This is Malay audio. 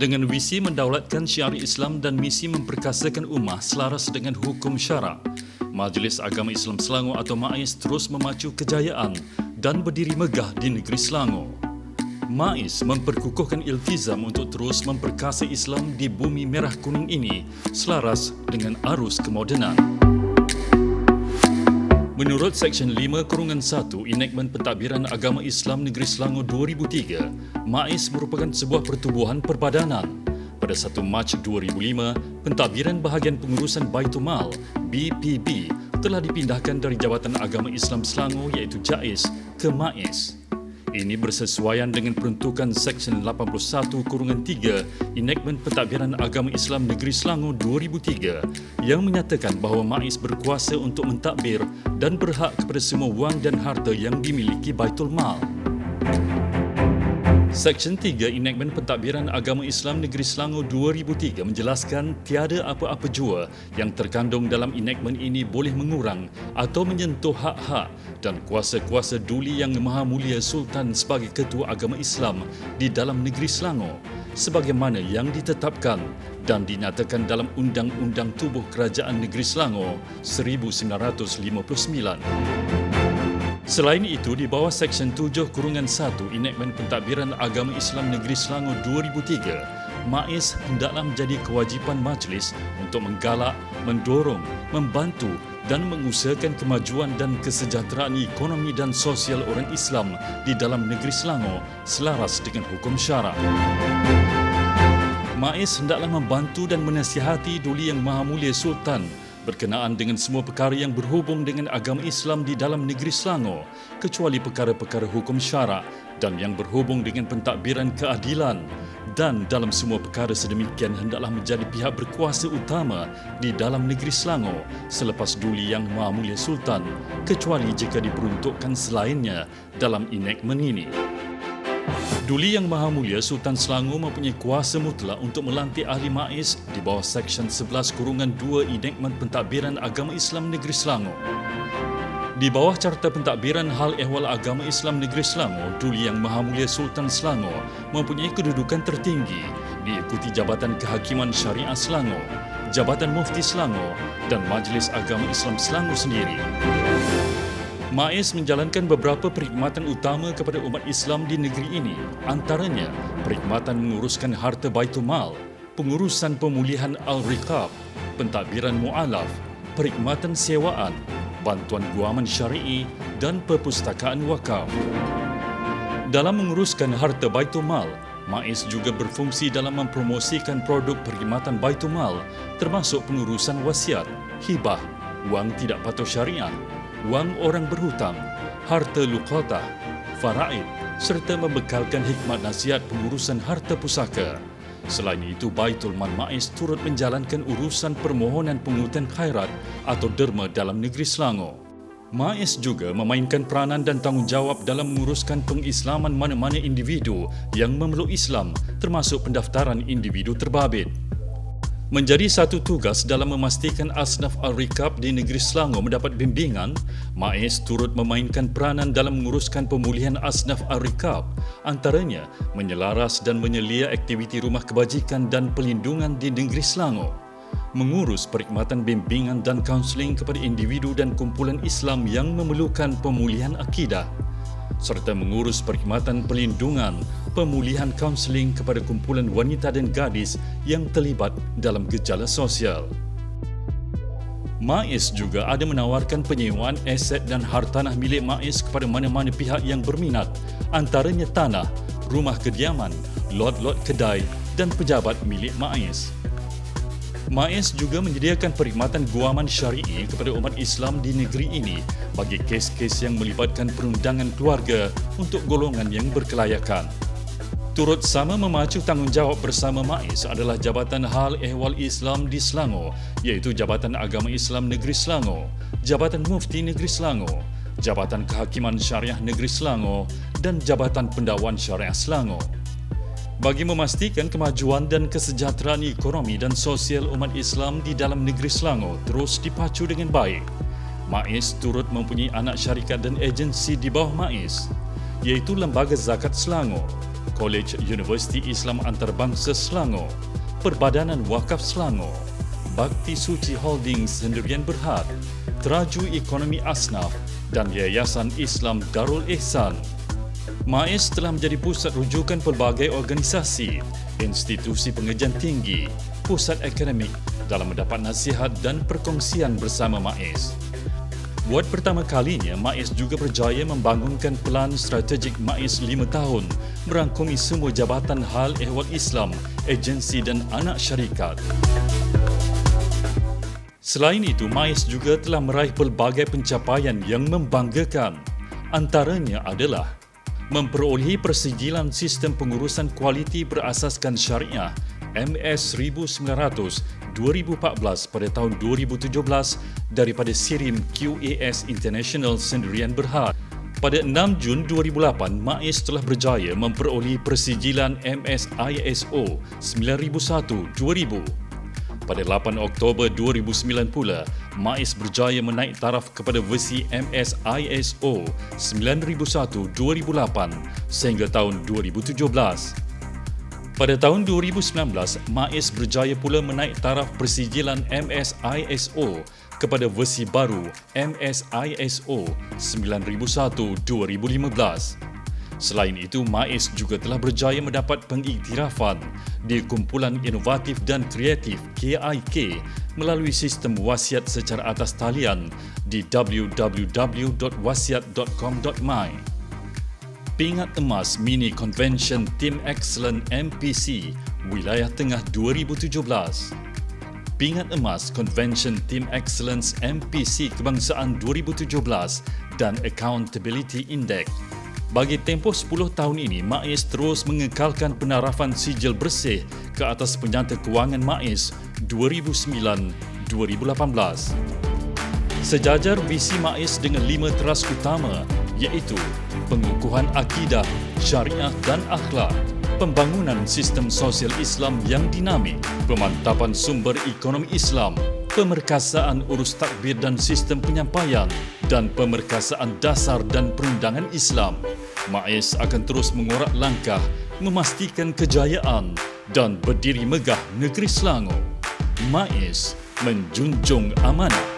Dengan visi mendaulatkan syiar Islam dan misi memperkasakan ummah selaras dengan hukum syarak, Majlis Agama Islam Selangor atau MAIS terus memacu kejayaan dan berdiri megah di negeri Selangor. MAIS memperkukuhkan iltizam untuk terus memperkasa Islam di bumi merah kuning ini selaras dengan arus kemodenan. Menurut Seksyen 5-1 Enakmen Pentadbiran Agama Islam Negeri Selangor 2003, MAIS merupakan sebuah pertubuhan perbadanan. Pada 1 Mac 2005, Pentadbiran Bahagian Pengurusan Baitul Mal (BPB) telah dipindahkan dari Jabatan Agama Islam Selangor iaitu JAIS ke MAIS. Ini bersesuaian dengan peruntukan Seksyen 81-3 Enakmen Pentadbiran Agama Islam Negeri Selangor 2003 yang menyatakan bahawa MAIS berkuasa untuk mentadbir dan berhak kepada semua wang dan harta yang dimiliki Baitul Mal. Seksyen 3 Enakmen Pentadbiran Agama Islam Negeri Selangor 2003 menjelaskan tiada apa-apa jua yang terkandung dalam enakmen ini boleh mengurang atau menyentuh hak-hak dan kuasa-kuasa duli Yang Maha Mulia Sultan sebagai Ketua Agama Islam di dalam negeri Selangor sebagaimana yang ditetapkan dan dinyatakan dalam Undang-Undang Tubuh Kerajaan Negeri Selangor 1959. Selain itu, di bawah Seksyen 7-1 Enakmen Pentadbiran Agama Islam Negeri Selangor 2003, MAIS hendaklah menjadi kewajipan majlis untuk menggalak, mendorong, membantu dan mengusahakan kemajuan dan kesejahteraan ekonomi dan sosial orang Islam di dalam negeri Selangor selaras dengan hukum syarak. MAIS hendaklah membantu dan menasihati duli Yang Maha Mulia Sultan berkenaan dengan semua perkara yang berhubung dengan agama Islam di dalam negeri Selangor, kecuali perkara-perkara hukum syarak dan yang berhubung dengan pentadbiran keadilan, dan dalam semua perkara sedemikian hendaklah menjadi pihak berkuasa utama di dalam negeri Selangor selepas duli Yang Maha Mulia Sultan, kecuali jika diperuntukkan selainnya dalam enakmen ini. Duli Yang Maha Mulia Sultan Selangor mempunyai kuasa mutlak untuk melantik ahli MAIS di bawah Seksyen 11-2 Enakmen Pentadbiran Agama Islam Negeri Selangor. Di bawah Carta Pentadbiran Hal Ehwal Agama Islam Negeri Selangor, Duli Yang Maha Mulia Sultan Selangor mempunyai kedudukan tertinggi diikuti Jabatan Kehakiman Syariah Selangor, Jabatan Mufti Selangor dan Majlis Agama Islam Selangor sendiri. MAIS menjalankan beberapa perkhidmatan utama kepada umat Islam di negeri ini, antaranya perkhidmatan menguruskan harta Baitul Mal, pengurusan pemulihan Al-Riqab, pentadbiran mu'alaf, perkhidmatan sewaan, bantuan guaman syari'i dan perpustakaan wakaf. Dalam menguruskan harta Baitul Mal, MAIS juga berfungsi dalam mempromosikan produk perkhidmatan Baitul Mal termasuk pengurusan wasiat, hibah, wang tidak patuh syariah, wang orang berhutang, harta luqatah, faraid serta membekalkan hikmat nasihat pengurusan harta pusaka. Selain itu, Baitul Mal MAIS turut menjalankan urusan permohonan pungutan khairat atau derma dalam negeri Selangor. MAIS juga memainkan peranan dan tanggungjawab dalam menguruskan pengislaman mana-mana individu yang memeluk Islam, termasuk pendaftaran individu terbabit. Menjadi satu tugas dalam memastikan asnaf Al-Riqab di negeri Selangor mendapat bimbingan, MAIS turut memainkan peranan dalam menguruskan pemulihan asnaf Al-Riqab, antaranya menyelaras dan menyelia aktiviti rumah kebajikan dan pelindungan di negeri Selangor, mengurus perkhidmatan bimbingan dan kaunseling kepada individu dan kumpulan Islam yang memerlukan pemulihan akidah, serta mengurus perkhidmatan pelindungan, pemulihan kaunseling kepada kumpulan wanita dan gadis yang terlibat dalam gejala sosial. MAIS juga ada menawarkan penyewaan aset dan hartanah milik MAIS kepada mana-mana pihak yang berminat, antaranya tanah, rumah kediaman, lot-lot kedai dan pejabat milik MAIS. MAIS juga menyediakan perkhidmatan guaman syari'i kepada umat Islam di negeri ini bagi kes-kes yang melibatkan perundangan keluarga untuk golongan yang berkelayakan. Turut sama memacu tanggungjawab bersama MAIS adalah Jabatan Hal Ehwal Islam di Selangor, iaitu Jabatan Agama Islam Negeri Selangor, Jabatan Mufti Negeri Selangor, Jabatan Kehakiman Syariah Negeri Selangor dan Jabatan Pendakwaan Syariah Selangor. Bagi memastikan kemajuan dan kesejahteraan ekonomi dan sosial umat Islam di dalam negeri Selangor terus dipacu dengan baik, MAIS turut mempunyai anak syarikat dan agensi di bawah MAIS, iaitu Lembaga Zakat Selangor, Kolej Universiti Islam Antarabangsa Selangor, Perbadanan Wakaf Selangor, Bakti Suci Holdings Sendirian Berhad, Teraju Ekonomi Asnaf dan Yayasan Islam Darul Ihsan. MAIS telah menjadi pusat rujukan pelbagai organisasi, institusi pengajian tinggi, pusat akademik dalam mendapat nasihat dan perkongsian bersama MAIS. Buat pertama kalinya, MAIS juga berjaya membangunkan pelan strategik MAIS 5 tahun merangkumi semua jabatan hal ehwal Islam, agensi dan anak syarikat. Selain itu, MAIS juga telah meraih pelbagai pencapaian yang membanggakan. Antaranya adalah memperolehi persijilan sistem pengurusan kualiti berasaskan syariah MS 1900 2014 pada tahun 2017 daripada SIRIM QAS International Sendirian Berhad. Pada 6 Jun 2008, MAIS telah berjaya memperolehi persijilan MS ISO 9001 2000. Pada 8 Oktober 2009 pula, MAIS berjaya menaik taraf kepada versi MS ISO 9001 2008 sehingga tahun 2017. Pada tahun 2019, MAIS berjaya pula menaik taraf persijilan MS ISO kepada versi baru MS ISO 9001 2015. Selain itu, MAIS juga telah berjaya mendapat pengiktirafan di Kumpulan Inovatif dan Kreatif KIK melalui sistem wasiat secara atas talian di www.wasiat.com.my. Pingat Emas Mini Convention Team Excellent MPC Wilayah Tengah 2017. Pingat Emas Convention Team Excellence MPC Kebangsaan 2017 dan Accountability Index. Bagi tempoh 10 tahun ini, MAIS terus mengekalkan penarafan sijil bersih ke atas penyata kewangan MAIS 2009-2018. Sejajar visi MAIS dengan 5 teras utama iaitu pengukuhan akidah, syariah dan akhlak, pembangunan sistem sosial Islam yang dinamik, pemantapan sumber ekonomi Islam, pemerkasaan urus takbir dan sistem penyampaian, dan pemerkasaan dasar dan perundangan Islam. MAIS akan terus mengorak langkah, memastikan kejayaan dan berdiri megah negeri Selangor. MAIS menjunjung amanah.